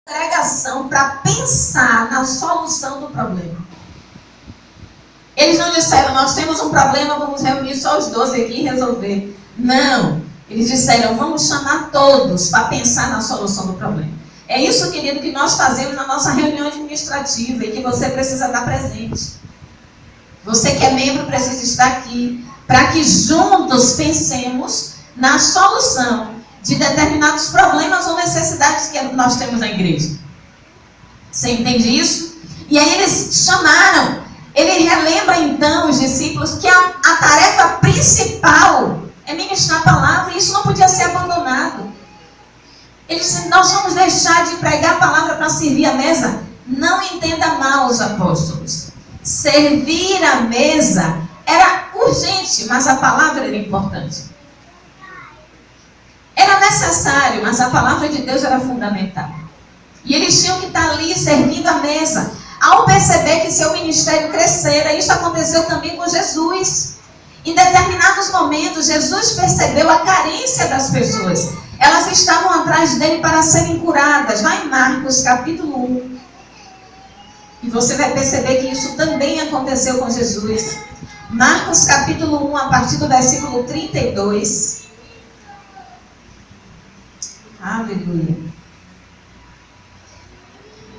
congregação para pensar na solução do problema. Eles não disseram, nós temos um problema, vamos reunir só os 12 aqui e resolver. Não. Eles disseram, vamos chamar todos para pensar na solução do problema. É isso, querido, que nós fazemos na nossa reunião administrativa e que você precisa estar presente. Você que é membro precisa estar aqui para que juntos pensemos na solução de determinados problemas ou necessidades que nós temos na igreja. Você entende isso? E aí eles chamaram, ele relembra então os discípulos que a tarefa principal é ministrar a palavra e isso não podia ser abandonado. Ele disse, nós vamos deixar de pregar a palavra para servir a mesa. Não entenda mal os apóstolos. Servir a mesa era urgente, mas a palavra era importante. Era necessário, mas a palavra de Deus era fundamental. E eles tinham que estar ali servindo a mesa. Ao perceber que seu ministério crescera, isso aconteceu também com Jesus. Em determinados momentos, Jesus percebeu a carência das pessoas. Elas estavam atrás dele para serem curadas. Lá em Marcos capítulo 1. E você vai perceber que isso também aconteceu com Jesus. Marcos capítulo 1, a partir do versículo 32. Aleluia.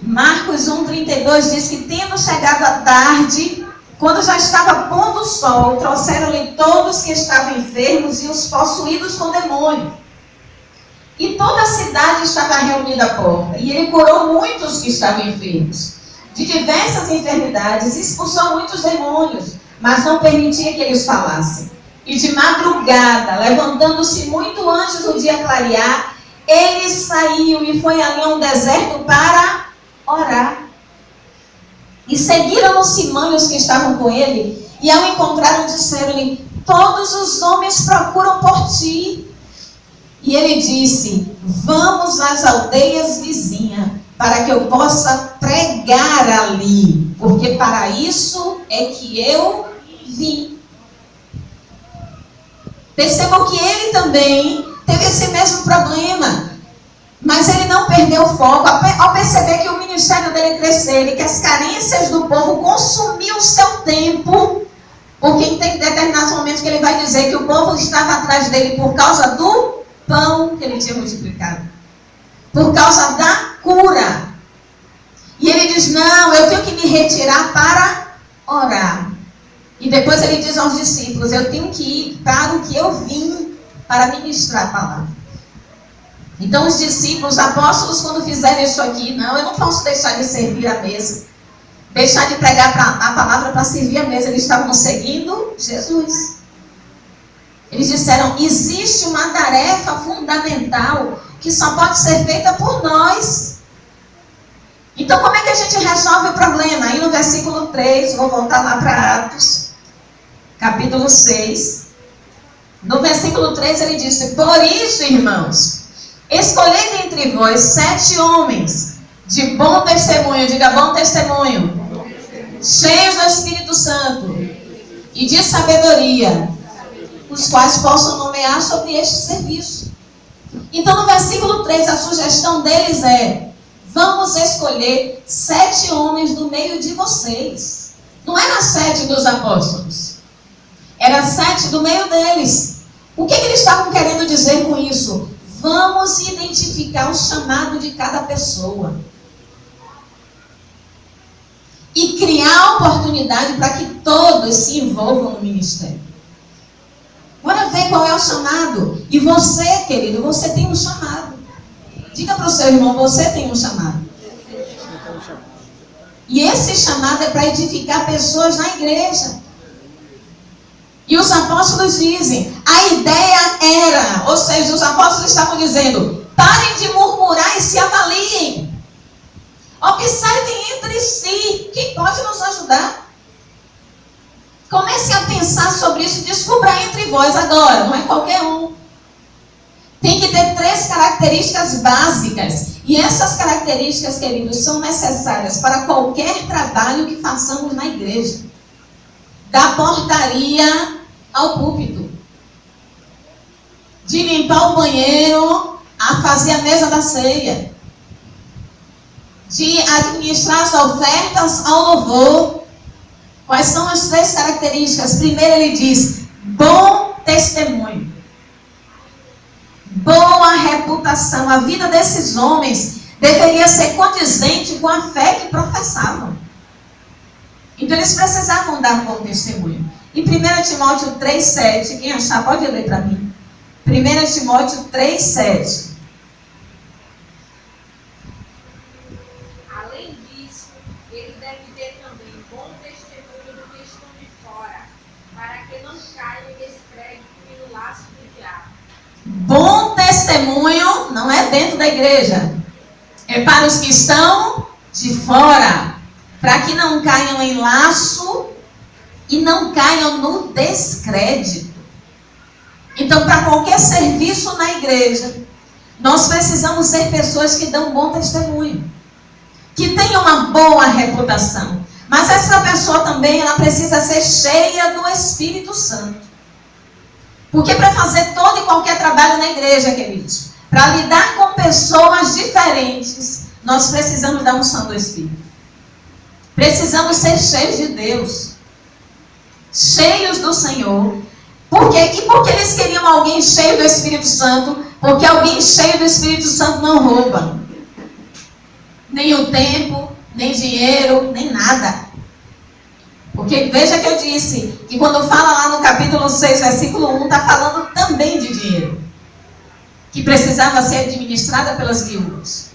Marcos 1, 32 diz que tendo chegado a tarde, quando já estava pondo o sol, trouxeram-lhe todos que estavam enfermos e os possuídos com demônio. E toda a cidade estava reunida à porta. E ele curou muitos que estavam enfermos, de diversas enfermidades, expulsou muitos demônios, mas não permitia que eles falassem. E de madrugada, levantando-se muito antes do dia clarear, ele saiu e foi ali a um deserto para orar. E seguiram os simãos que estavam com ele, e ao encontraram disseram-lhe, todos os homens procuram por ti. E ele disse, vamos às aldeias vizinhas, para que eu possa pregar ali, porque para isso é que eu vim. Percebam que ele também teve esse mesmo problema, mas ele não perdeu o foco. Ao perceber que o ministério dele crescer e que as carências do povo consumiam o seu tempo, porque tem determinados momentos que ele vai dizer que o povo estava atrás dele por causa do pão que ele tinha multiplicado, por causa da cura. E ele diz, não, eu tenho que me retirar para orar. E depois ele diz aos discípulos, eu tenho que ir para o que eu vim, para ministrar a palavra. Então os discípulos, os apóstolos, quando fizeram isso aqui, não, eu não posso deixar de servir a mesa, deixar de pregar a palavra para servir a mesa. Eles estavam seguindo Jesus. Eles disseram, existe uma tarefa fundamental que só pode ser feita por nós. Então como é que a gente resolve o problema? Aí no versículo 3, vou voltar lá para Atos, capítulo 6. No versículo 3 ele disse, por isso, irmãos, escolhei dentre vós 7 homens de bom testemunho, diga bom testemunho, cheios do Espírito Santo e de sabedoria, os quais possam nomear sobre este serviço. Então no versículo 3 a sugestão deles é, vamos escolher 7 homens do meio de vocês. Não era 7 dos apóstolos, era 7 do meio deles. O que eles estavam querendo dizer com isso? Vamos identificar o chamado de cada pessoa e criar oportunidade para que todos se envolvam no ministério. Bora ver qual é o chamado. E você, querido, você tem um chamado. Diga para o seu irmão, você tem um chamado. E esse chamado é para edificar pessoas na igreja. E os apóstolos dizem, a ideia era, ou seja, os apóstolos estavam dizendo, parem de murmurar e se avaliem. Observem entre si, quem pode nos ajudar? Comecem a pensar sobre isso, descubra entre vós agora, não é qualquer um. Tem que ter 3 características básicas. E essas características, queridos, são necessárias para qualquer trabalho que façamos na igreja. Da portaria ao púlpito. De limpar o banheiro a fazer a mesa da ceia. de administrar as ofertas ao louvor. Quais são as 3 características? Primeiro ele diz, bom testemunho. Boa reputação. A vida desses homens deveria ser condizente com a fé que professavam. Então eles precisavam dar um bom testemunho. Em 1 Timóteo 3,7, quem achar pode ler para mim. 1 Timóteo 3,7. Além disso, ele deve ter também bom testemunho do que estão de fora, para que não caia em descrédito e no laço do diabo. Bom testemunho não é dentro da igreja, é para os que estão de fora, para que não caiam em laço e não caiam no descrédito. Então, para qualquer serviço na igreja, nós precisamos ser pessoas que dão um bom testemunho, que tenham uma boa reputação. Mas essa pessoa também, ela precisa ser cheia do Espírito Santo. Porque para fazer todo e qualquer trabalho na igreja, queridos, para lidar com pessoas diferentes, nós precisamos da unção do Espírito. Precisamos ser cheios de Deus, cheios do Senhor. Por quê? E porque eles queriam alguém cheio do Espírito Santo? Porque alguém cheio do Espírito Santo não rouba. Nem o tempo, nem dinheiro, nem nada. Porque veja que eu disse, que quando fala lá no capítulo 6, versículo 1, está falando também de dinheiro. Que precisava ser administrada pelas viúvas.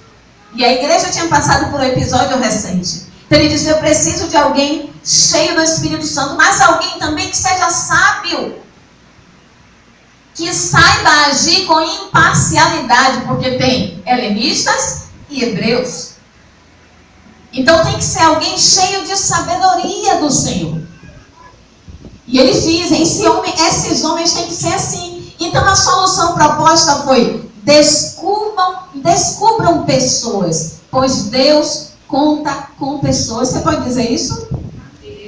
E a igreja tinha passado por um episódio recente. Então ele disse, eu preciso de alguém cheio do Espírito Santo, mas alguém também que seja sábio. Que saiba agir com imparcialidade, porque tem helenistas e hebreus. Então tem que ser alguém cheio de sabedoria do Senhor. E eles dizem, esses homens têm que ser assim. Então a solução proposta foi, descubram pessoas, pois Deus conta com pessoas. Você pode dizer isso?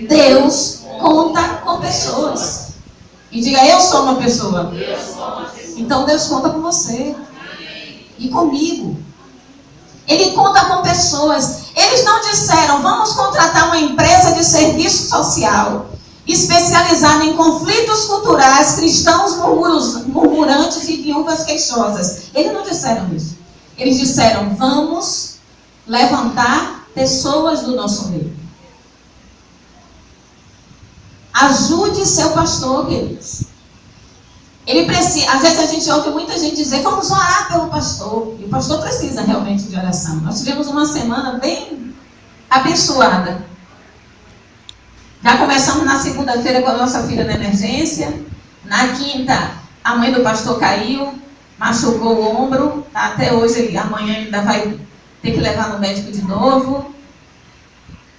Deus conta com pessoas. E diga, eu sou uma pessoa. Então Deus conta com você. E comigo. Ele conta com pessoas. Eles não disseram, vamos contratar uma empresa de serviço social especializada em conflitos culturais, cristãos murmurantes e viúvas queixosas. Eles não disseram isso. Eles disseram, vamos levantar pessoas do nosso meio. Ajude seu pastor, queridos. Ele precisa, às vezes a gente ouve muita gente dizer, vamos orar pelo pastor. E o pastor precisa realmente de oração. Nós tivemos uma semana bem abençoada. Já começamos na segunda-feira com a nossa filha na emergência. Na quinta, a mãe do pastor caiu, machucou o ombro. Até hoje, amanhã ainda vai ter que levar no médico de novo.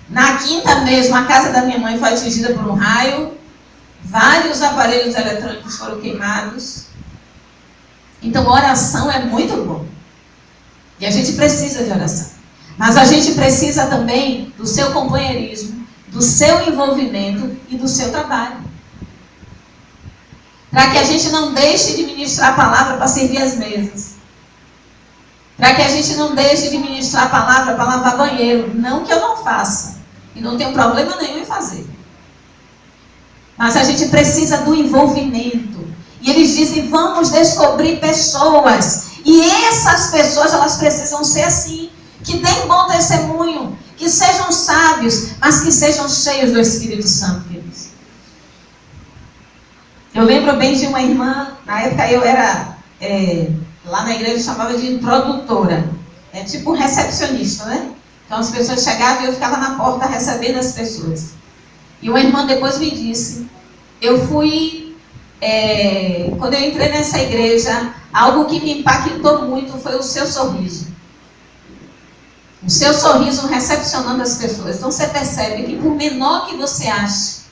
Na quinta mesmo, a casa da minha mãe foi atingida por um raio. Vários aparelhos eletrônicos foram queimados. Então, oração é muito bom. E a gente precisa de oração. Mas a gente precisa também do seu companheirismo, do seu envolvimento e do seu trabalho. Para que a gente não deixe de ministrar a palavra para servir as mesas. Para que a gente não deixe de ministrar a palavra para lavar banheiro. Não que eu não faça. E não tenho problema nenhum em fazer. Mas a gente precisa do envolvimento. E eles dizem, vamos descobrir pessoas. E essas pessoas, elas precisam ser assim. Que deem bom testemunho. Que sejam sábios, mas que sejam cheios do Espírito Santo, queridos. Eu lembro bem de uma irmã, na época eu era, lá na igreja chamava de introdutora. É tipo recepcionista, né? Então as pessoas chegavam e eu ficava na porta recebendo as pessoas. E uma irmã depois me disse, eu fui, quando eu entrei nessa igreja, algo que me impactou muito foi o seu sorriso. O seu sorriso recepcionando as pessoas. Então você percebe que por menor que você ache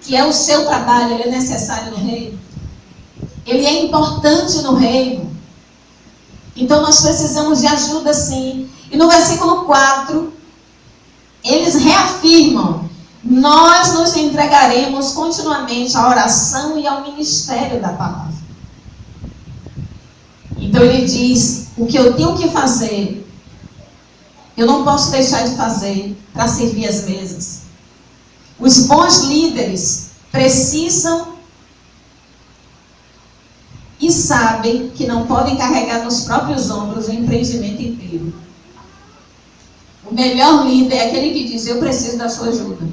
que é o seu trabalho, ele é necessário no reino. Ele é importante no reino. Então nós precisamos de ajuda sim. E no versículo 4, eles reafirmam, nós nos entregaremos continuamente à oração e ao ministério da palavra. Então ele diz, o que eu tenho que fazer eu não posso deixar de fazer para servir as mesas. Os bons líderes precisam e sabem que não podem carregar nos próprios ombros o empreendimento inteiro. O melhor líder é aquele que diz: eu preciso da sua ajuda.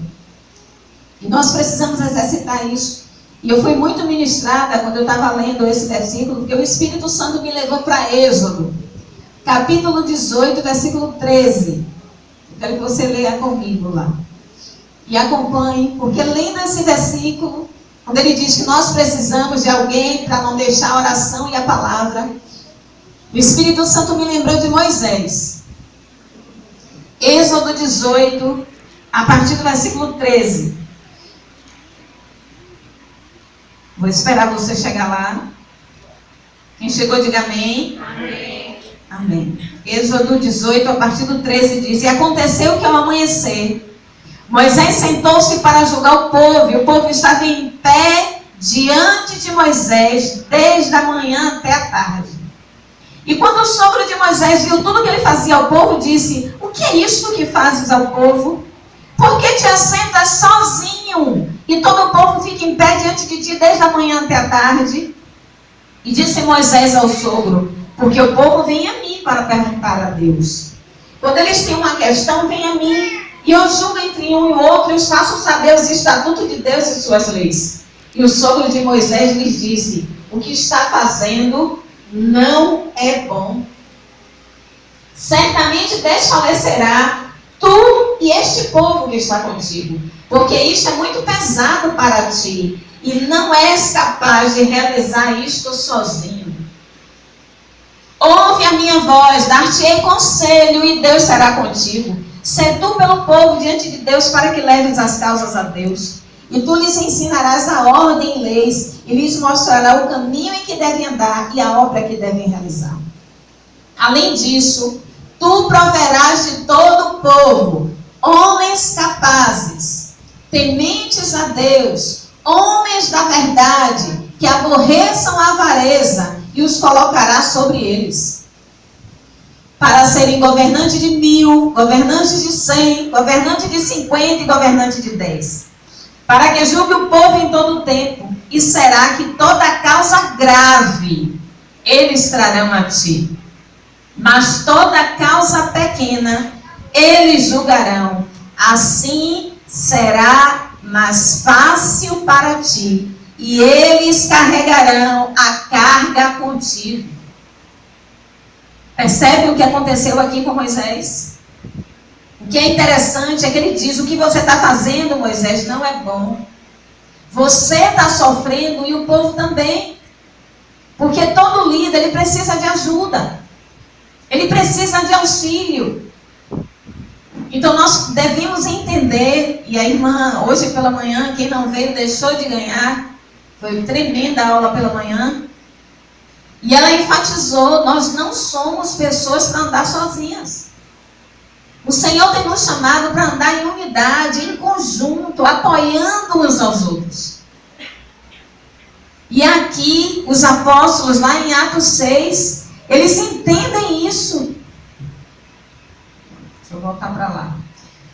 E nós precisamos exercitar isso. E eu fui muito ministrada quando eu estava lendo esse versículo, porque o Espírito Santo me levou para Êxodo, capítulo 18, versículo 13. Eu quero que você leia comigo lá. E acompanhe, porque lendo esse versículo, quando ele diz que nós precisamos de alguém para não deixar a oração e a palavra, o Espírito Santo me lembrou de Moisés. Êxodo 18, a partir do versículo 13. Vou esperar você chegar lá. Quem chegou, diga amém. Amém. Amém. Êxodo 18, a partir do 13, diz: e aconteceu que ao amanhecer, Moisés sentou-se para julgar o povo, e o povo estava em pé diante de Moisés, desde a manhã até a tarde. E quando o sogro de Moisés viu tudo que ele fazia ao povo, disse: o que é isto que fazes ao povo? Por que te assentas sozinho, e todo o povo fica em pé diante de ti desde a manhã até a tarde? E disse Moisés ao sogro: porque o povo vem a mim para perguntar a Deus. Quando eles têm uma questão, vem a mim, e eu julgo entre um e outro, e os faço saber os estatutos de Deus e suas leis. E o sogro de Moisés lhes disse: o que está fazendo não é bom. Certamente desfalecerá tu e este povo que está contigo, porque isto é muito pesado para ti, e não és capaz de realizar isto sozinho. Ouve a minha voz, dar-te-ei conselho, e Deus será contigo. Sê tu pelo povo diante de Deus, para que leves as causas a Deus. E tu lhes ensinarás a ordem e leis, e lhes mostrará o caminho em que devem andar e a obra que devem realizar. Além disso, tu proverás de todo o povo homens capazes, tementes a Deus, homens da verdade, que aborreçam a avareza, e os colocarás sobre eles, para serem governantes de 1000, governantes de 100, governantes de 50 e governantes de 10, para que julgue o povo em todo o tempo, e será que toda causa grave eles trarão a ti, mas toda causa pequena eles julgarão. Assim será mais fácil para ti, e eles carregarão a carga contigo. Percebe o que aconteceu aqui com Moisés? O que é interessante é que ele diz: o que você está fazendo, Moisés, não é bom. Você está sofrendo e o povo também. Porque todo líder, ele precisa de ajuda. Ele precisa de auxílio. Então nós devemos entender, e a irmã, hoje pela manhã, quem não veio deixou de ganhar, foi tremenda a aula pela manhã, e ela enfatizou: nós não somos pessoas para andar sozinhas. O Senhor tem nos chamado para andar em unidade, em conjunto, apoiando uns aos outros. E aqui, os apóstolos, lá em Atos 6, eles entendem isso. Deixa eu voltar para lá.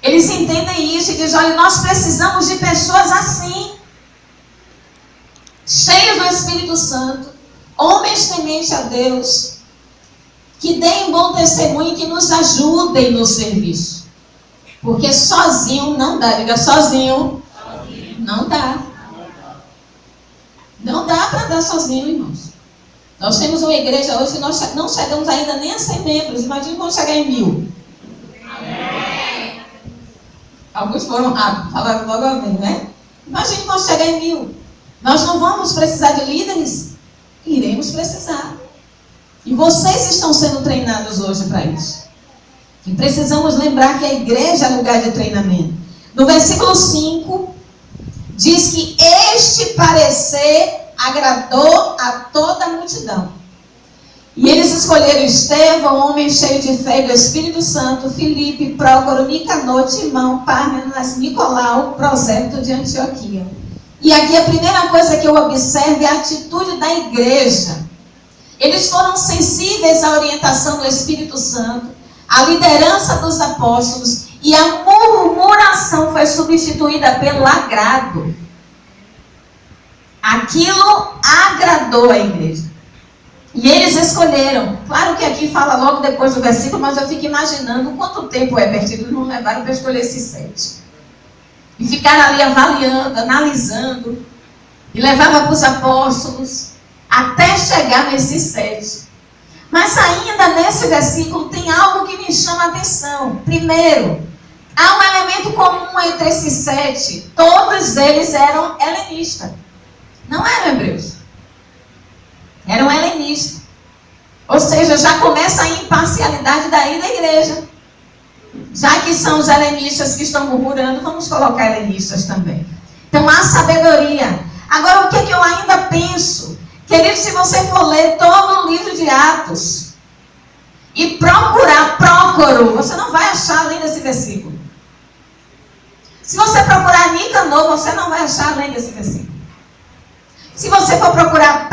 Eles entendem isso e dizem: olha, nós precisamos de pessoas assim, cheios do Espírito Santo, homens tementes a Deus, que deem bom testemunho e que nos ajudem no serviço. Porque sozinho não dá. Diga: sozinho não dá. Não dá para andar sozinho, irmãos. Nós temos uma igreja hoje que nós não chegamos ainda nem a 100 membros. Imagina quando chegar em 1000. Amém. Alguns foram rápidos, falaram logo amém, né? Imagina quando chegar em 1000. Nós não vamos precisar de líderes? Iremos precisar. E vocês estão sendo treinados hoje para isso. E precisamos lembrar que a igreja é lugar de treinamento. No versículo 5, diz que este parecer agradou a toda a multidão. E eles escolheram Estevão, homem cheio de fé e do Espírito Santo, Filipe, Prócoro, Nicanor, Timão, Pármenas, Nicolau, Prosélito de Antioquia. E aqui a primeira coisa que eu observo é a atitude da igreja. Eles foram sensíveis à orientação do Espírito Santo, a liderança dos apóstolos e a murmuração foi substituída pelo agrado. Aquilo agradou a igreja. E eles escolheram. Claro que aqui fala logo depois do versículo, mas eu fico imaginando quanto tempo é perdido. Eles não levaram para escolher esses 7. E ficaram ali avaliando, analisando. E levava para os apóstolos até chegar nesses 7. Mas ainda nesse versículo tem algo que me chama a atenção. Primeiro, há um elemento comum entre esses 7. Todos eles eram helenistas. Não eram hebreus. Eram helenistas. Ou seja, já começa a imparcialidade daí da igreja. Já que são os helenistas que estão murmurando, vamos colocar helenistas também. Então há sabedoria. Agora, o que eu ainda penso? Querido, se você for ler todo o livro de Atos e procurou, você não vai achar além desse versículo. Se você procurar Nicanor, você não vai achar além desse versículo. Se você for procurar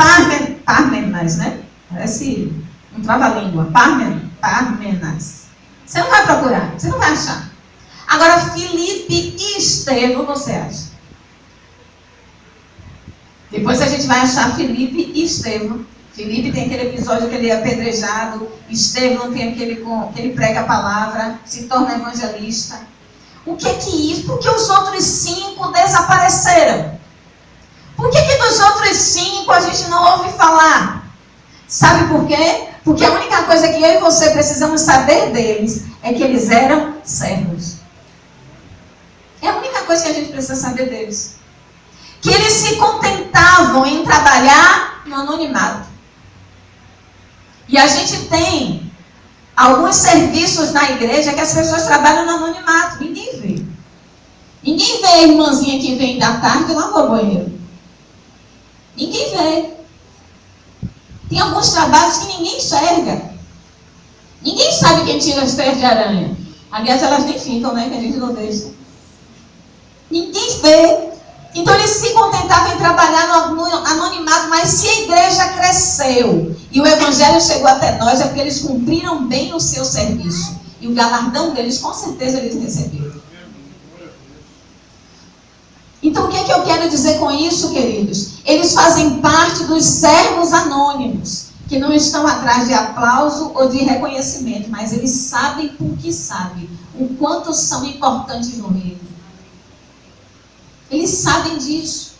Pármenas, né? Parece um trava-língua. Pármenas. Você não vai procurar, você não vai achar. Agora, Filipe e Estevão, você acha? Depois a gente vai achar Filipe e Estevão. Filipe tem aquele episódio que ele é apedrejado. Estevão tem aquele que ele prega a palavra, se torna evangelista. O que é isso? Por que os outros 5 desapareceram? Por que dos outros 5 a gente não ouve falar? Sabe por quê? Porque a única coisa que eu e você precisamos saber deles é que eles eram servos. É a única coisa que a gente precisa saber deles. Que eles se contentavam em trabalhar no anonimato. E a gente tem alguns serviços na igreja que as pessoas trabalham no anonimato. Ninguém vê. Ninguém vê a irmãzinha que vem da tarde e lava o banheiro. Ninguém vê. Tem alguns trabalhos que ninguém enxerga. Ninguém sabe quem tira as teias de aranha. Aliás, elas nem ficam, né? Que a gente não deixa. Ninguém vê. Então eles se contentavam em trabalhar no anonimato, mas se a igreja cresceu e o evangelho chegou até nós, é porque eles cumpriram bem o seu serviço. E o galardão deles, com certeza, eles receberam. Então, o que é que eu quero dizer com isso, queridos? Eles fazem parte dos servos anônimos, que não estão atrás de aplauso ou de reconhecimento, mas eles sabem porque sabem o quanto são importantes no reino. Eles sabem disso.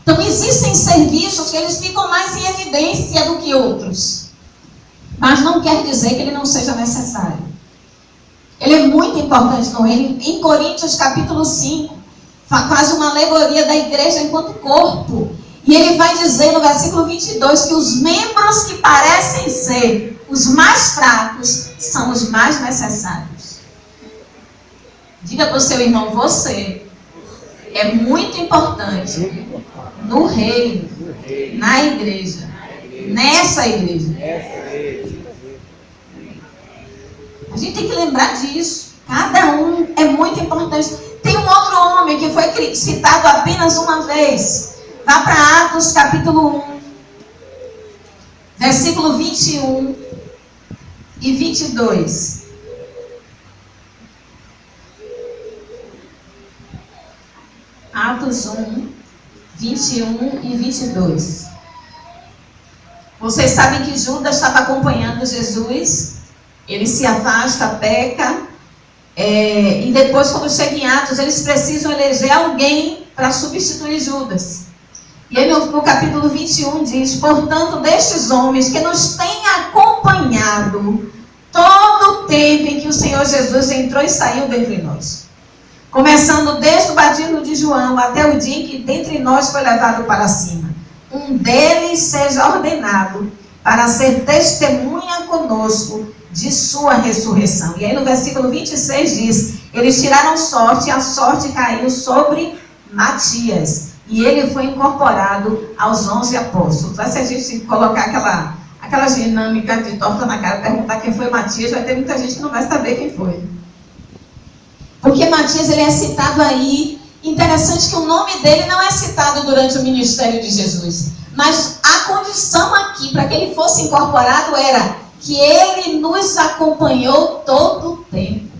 Então, existem serviços que eles ficam mais em evidência do que outros. Mas não quer dizer que ele não seja necessário. Ele é muito importante no reino. Em Coríntios, capítulo 5, faz uma alegoria da igreja enquanto corpo. E ele vai dizer no versículo 22 que os membros que parecem ser os mais fracos são os mais necessários. Diga para o seu irmão, você é muito importante no reino, na igreja, nessa igreja. A gente tem que lembrar disso. Cada um é muito importante. Tem um outro homem que foi citado apenas uma vez. Vá para Atos capítulo 1, versículo 21 e 22. Atos 1, 21 e 22. Vocês sabem que Judas estava acompanhando Jesus. Ele se afasta, peca. E depois, quando chega em Atos, eles precisam eleger alguém para substituir Judas. E aí no capítulo 21 diz: portanto, destes homens que nos têm acompanhado todo o tempo em que o Senhor Jesus entrou e saiu dentre nós, começando desde o batismo de João até o dia em que dentre nós foi levado para cima, um deles seja ordenado para ser testemunha conosco de sua ressurreição. E aí no versículo 26 diz: eles tiraram sorte e a sorte caiu sobre Matias. E ele foi incorporado aos 11 apóstolos. Mas se a gente colocar aquela dinâmica de torta na cara, perguntar quem foi Matias, vai ter muita gente que não vai saber quem foi. Porque Matias, ele é citado aí. Interessante que o nome dele não é citado durante o ministério de Jesus. Mas a condição aqui para que ele fosse incorporado era que ele nos acompanhou todo o tempo.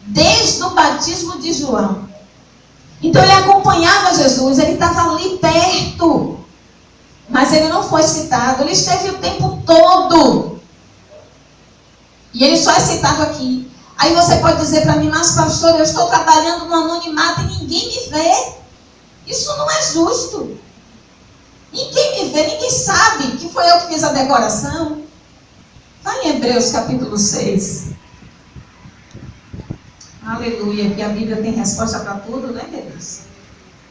Desde o batismo de João. Então ele acompanhava Jesus, ele estava ali perto. Mas ele não foi citado, ele esteve o tempo todo. E ele só é citado aqui. Aí você pode dizer para mim, mas pastor, eu estou trabalhando no anonimato e ninguém me vê. Isso não é justo. Ninguém me vê, ninguém sabe que foi eu que fiz a decoração. Vai em Hebreus capítulo 6. Aleluia, porque a Bíblia tem resposta para tudo, né, queridos?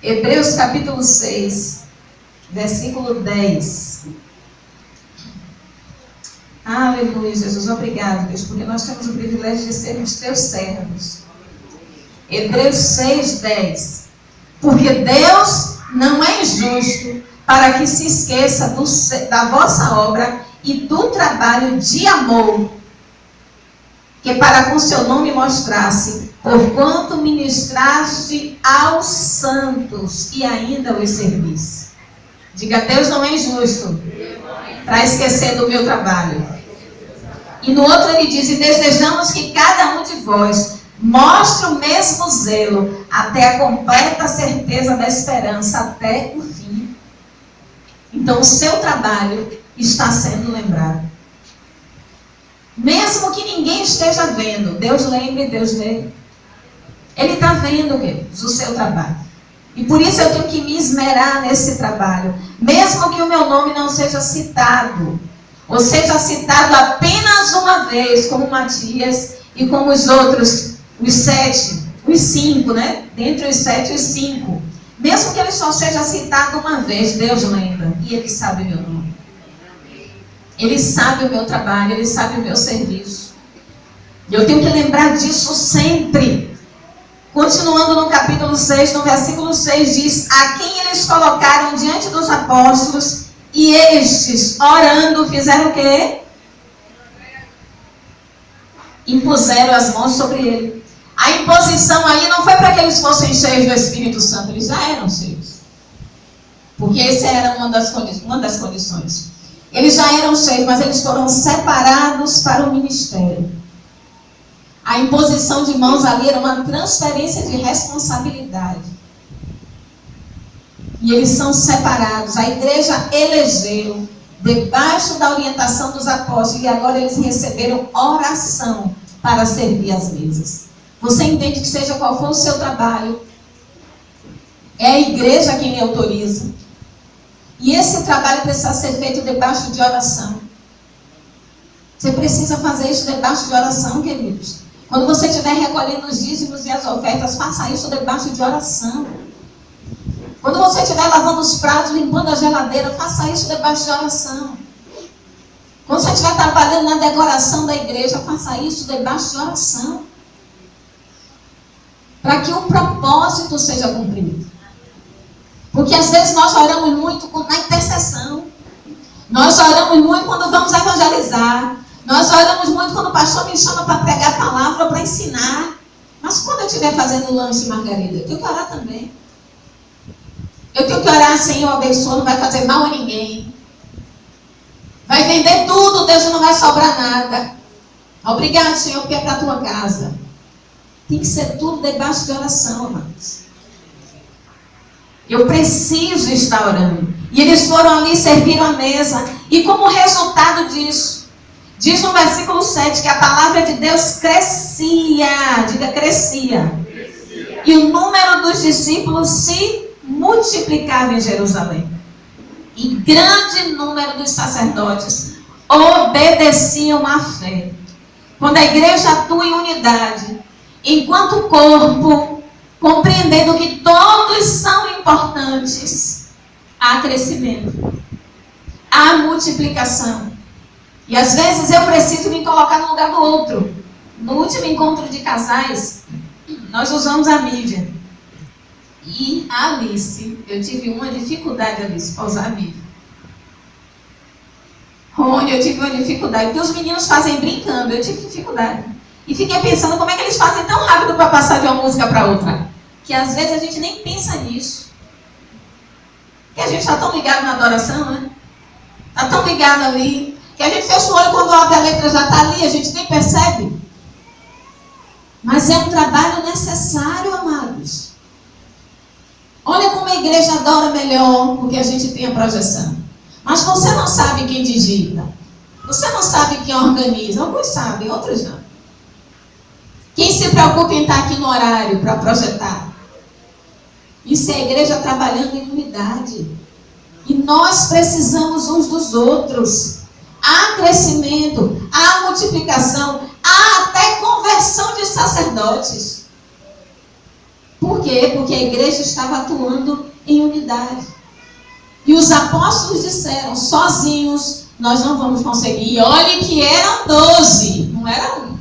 Hebreus capítulo 6, versículo 10. Aleluia, Jesus, obrigado, Deus, porque nós temos o privilégio de sermos teus servos. Hebreus 6, 10. Porque Deus não é injusto para que se esqueça da vossa obra e do trabalho de amor que para com seu nome mostrasse, porquanto ministraste aos santos e ainda os serviço. Diga, Deus não é injusto para esquecer do meu trabalho. E no outro ele diz, e desejamos que cada um de vós mostre o mesmo zelo até a completa certeza da esperança, até o fim. Então o seu trabalho está sendo lembrado. Mesmo que ninguém esteja vendo, Deus lembra e Deus vê. Ele está vendo, queridos, o seu trabalho. E por isso eu tenho que me esmerar nesse trabalho. Mesmo que o meu nome não seja citado, ou seja citado apenas uma vez, como Matias e como os outros, os 5, né? Dentre os 7, os 5. Mesmo que ele só seja citado uma vez, Deus lembra. E ele sabe o meu nome. Ele sabe o meu trabalho, ele sabe o meu serviço. E eu tenho que lembrar disso sempre. Continuando no capítulo 6, no versículo 6, diz, a quem eles colocaram diante dos apóstolos, e estes, orando, fizeram o quê? Impuseram as mãos sobre ele. A imposição aí não foi para que eles fossem cheios do Espírito Santo, eles já eram cheios. Porque essa era uma das condições. Eles já eram cheios, mas eles foram separados para o ministério. A imposição de mãos ali era uma transferência de responsabilidade. E eles são separados. A igreja elegeu, debaixo da orientação dos apóstolos, e agora eles receberam oração para servir as mesas. Você entende que seja qual for o seu trabalho, é a igreja quem lhe autoriza. E esse trabalho precisa ser feito debaixo de oração. Você precisa fazer isso debaixo de oração, queridos. Quando você estiver recolhendo os dízimos e as ofertas, faça isso debaixo de oração. Quando você estiver lavando os pratos, limpando a geladeira, faça isso debaixo de oração. Quando você estiver trabalhando na decoração da igreja, faça isso debaixo de oração. Para que o propósito seja cumprido. Porque às vezes nós oramos muito na intercessão. Nós oramos muito quando vamos evangelizar. Nós oramos muito quando o pastor me chama para pregar a palavra, para ensinar. Mas quando eu estiver fazendo lanche, Margarida, eu tenho que orar também. Eu tenho que orar, Senhor, abençoa, não vai fazer mal a ninguém. Vai vender tudo, Deus, não vai sobrar nada. Obrigado, Senhor, porque é para a tua casa. Tem que ser tudo debaixo de oração, amados. Eu preciso estar orando. E eles foram ali e serviram a mesa. E como resultado disso, diz no versículo 7 que a palavra de Deus crescia. Diga, crescia. E o número dos discípulos se multiplicava em Jerusalém. E grande número dos sacerdotes obedeciam à fé. Quando a igreja atua em unidade, enquanto corpo, compreendendo que todos são importantes, há crescimento, há multiplicação. E às vezes eu preciso me colocar no lugar do outro. No último encontro de casais, nós usamos a mídia. E a Alice, eu tive uma dificuldade, Alice, para usar a mídia. Rony, eu tive uma dificuldade, porque os meninos fazem brincando, eu tive dificuldade. E fiquei pensando como é que eles fazem tão rápido para passar de uma música para outra. Que às vezes a gente nem pensa nisso. Porque a gente está tão ligado na adoração, né? Está tão ligado ali. Que a gente fecha o olho quando abre a letra já está ali, a gente nem percebe. Mas é um trabalho necessário, amados. Olha como a igreja adora melhor, porque a gente tem a projeção. Mas você não sabe quem digita. Você não sabe quem organiza. Alguns sabem, outros não. Quem se preocupa em estar aqui no horário para projetar? Isso é a igreja trabalhando em unidade. E nós precisamos uns dos outros. Há crescimento, há multiplicação, há até conversão de sacerdotes. Por quê? Porque a igreja estava atuando em unidade. E os apóstolos disseram, sozinhos nós não vamos conseguir. E olhe que eram 12, não era um.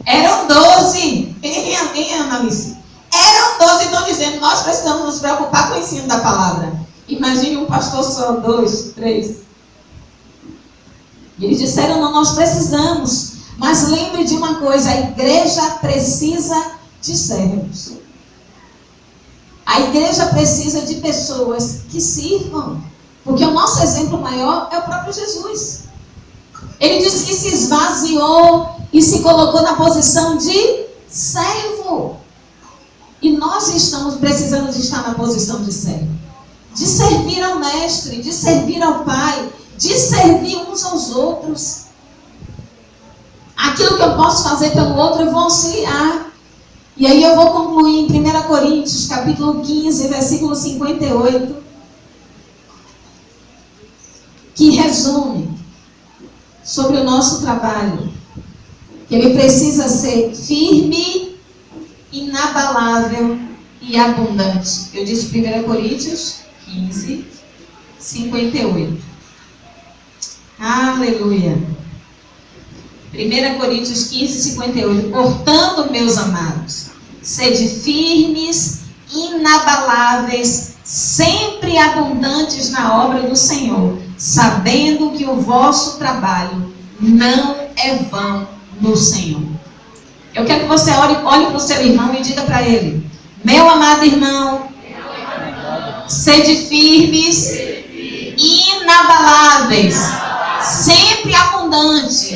Eram 12. Hein, Annalise? Eram 12, estão dizendo, nós precisamos nos preocupar com o ensino da palavra. Imagine um pastor só, 2, 3. E eles disseram, não, nós precisamos. Mas lembre de uma coisa, a igreja precisa de servos. A igreja precisa de pessoas que sirvam. Porque o nosso exemplo maior é o próprio Jesus. Ele disse que se esvaziou e se colocou na posição de servo. E nós estamos precisando de estar na posição de servo. De servir ao mestre, de servir ao Pai, de servir uns aos outros. Aquilo que eu posso fazer pelo outro, eu vou auxiliar. E aí eu vou concluir em 1 Coríntios, capítulo 15, versículo 58, que resume sobre o nosso trabalho, que ele precisa ser firme, inabalável e abundante. Eu disse 1 Coríntios 15, 58. Aleluia. 1 Coríntios 15, 58. Portanto, meus amados, sede firmes, inabaláveis, sempre abundantes na obra do Senhor, sabendo que o vosso trabalho não é vão no Senhor. Eu quero que você olhe para o seu irmão e diga para ele, meu amado irmão, sede firmes, inabaláveis, sempre abundante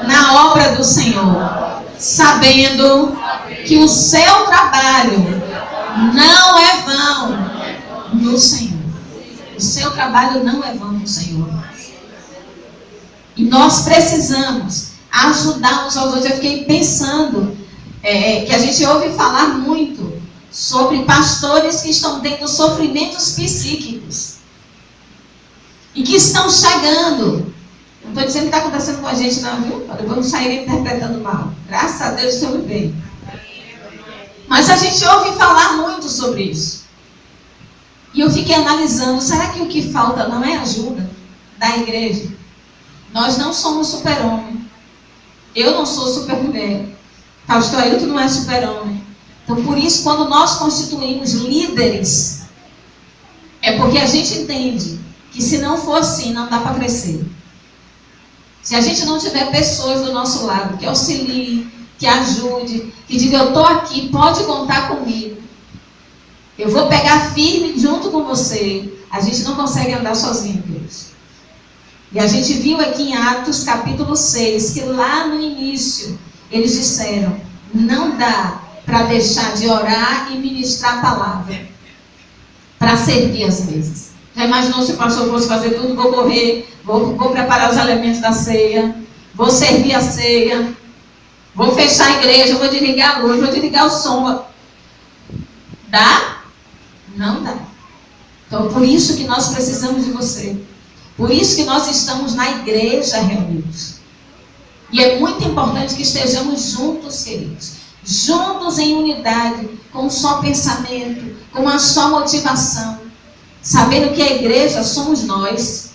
na obra do Senhor, sabendo que o seu trabalho não é vão no Senhor. O seu trabalho não é vão no Senhor. E nós precisamos ajudar uns aos outros. Eu fiquei pensando que a gente ouve falar muito sobre pastores que estão tendo sofrimentos psíquicos e que estão chegando. Não estou dizendo que está acontecendo com a gente não, viu? Vamos sair interpretando mal. Graças a Deus estou bem. Mas a gente ouve falar muito sobre isso. E eu fiquei analisando, será que o que falta não é ajuda da igreja? Nós não somos super-homem. Eu não sou super-mulher. Pastor Ailton não é super-homem. Então, por isso, quando nós constituímos líderes, é porque a gente entende que se não for assim, não dá para crescer. Se a gente não tiver pessoas do nosso lado que auxiliem, que ajude, que diga, eu estou aqui, pode contar comigo. Eu vou pegar firme junto com você. A gente não consegue andar sozinho, Deus. E a gente viu aqui em Atos capítulo 6, que lá no início, eles disseram, não dá para deixar de orar e ministrar a palavra para servir as mesas. Já imaginou se o pastor fosse fazer tudo? Vou correr, vou preparar os elementos da ceia, vou servir a ceia, vou fechar a igreja, vou desligar a luz, vou desligar o som. Dá? Não dá. Então, por isso que nós precisamos de você. Por isso que nós estamos na igreja reunidos. E é muito importante que estejamos juntos, queridos. Juntos em unidade, com um só pensamento, com uma só motivação. Sabendo que a igreja somos nós.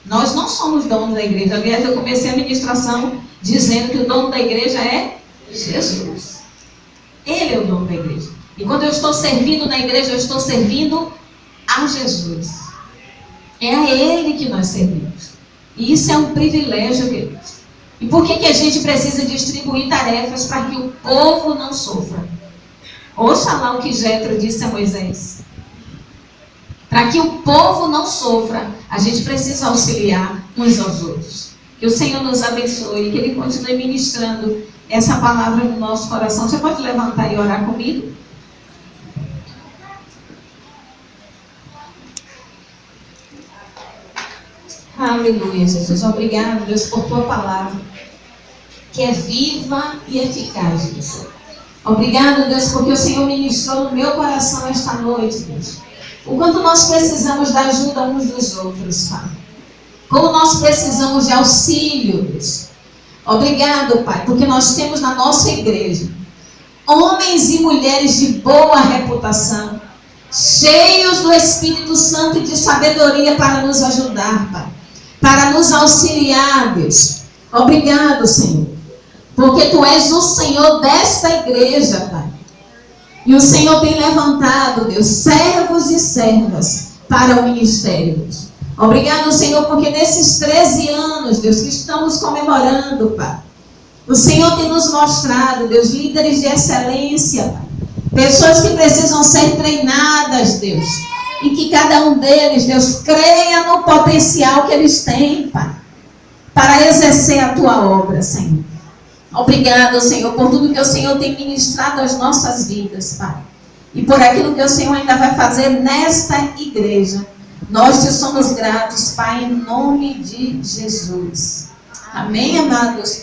Nós não somos donos da igreja. Aliás, eu comecei a ministração dizendo que o dono da igreja é Jesus. Ele é o dono da igreja. E quando eu estou servindo na igreja, eu estou servindo a Jesus. É a Ele que nós servimos. E isso é um privilégio, queridos. E por que a gente precisa distribuir tarefas para que o povo não sofra? Ouça lá o que Jetro disse a Moisés. Para que o povo não sofra, a gente precisa auxiliar uns aos outros. Que o Senhor nos abençoe, que Ele continue ministrando essa palavra no nosso coração. Você pode levantar e orar comigo? Aleluia, Jesus. Obrigado, Deus, por tua palavra, que é viva e eficaz, Deus. Obrigado, Deus, porque o Senhor ministrou no meu coração esta noite, Deus. O quanto nós precisamos da ajuda uns dos outros, Pai. Como nós precisamos de auxílio, Deus. Obrigado, Pai, porque nós temos na nossa igreja homens e mulheres de boa reputação, cheios do Espírito Santo e de sabedoria para nos ajudar, Pai, para nos auxiliar, Deus. Obrigado, Senhor, porque Tu és o Senhor desta igreja, Pai. E o Senhor tem levantado, Deus, servos e servas para o ministério, Deus. Obrigado, Senhor, porque nesses 13 anos, Deus, que estamos comemorando, Pai, o Senhor tem nos mostrado, Deus, líderes de excelência, Pai. Pessoas que precisam ser treinadas, Deus. E que cada um deles, Deus, creia no potencial que eles têm, Pai, para exercer a Tua obra, Senhor. Obrigado, Senhor, por tudo que o Senhor tem ministrado às nossas vidas, Pai. E por aquilo que o Senhor ainda vai fazer nesta igreja. Nós Te somos gratos, Pai, em nome de Jesus. Amém, amados?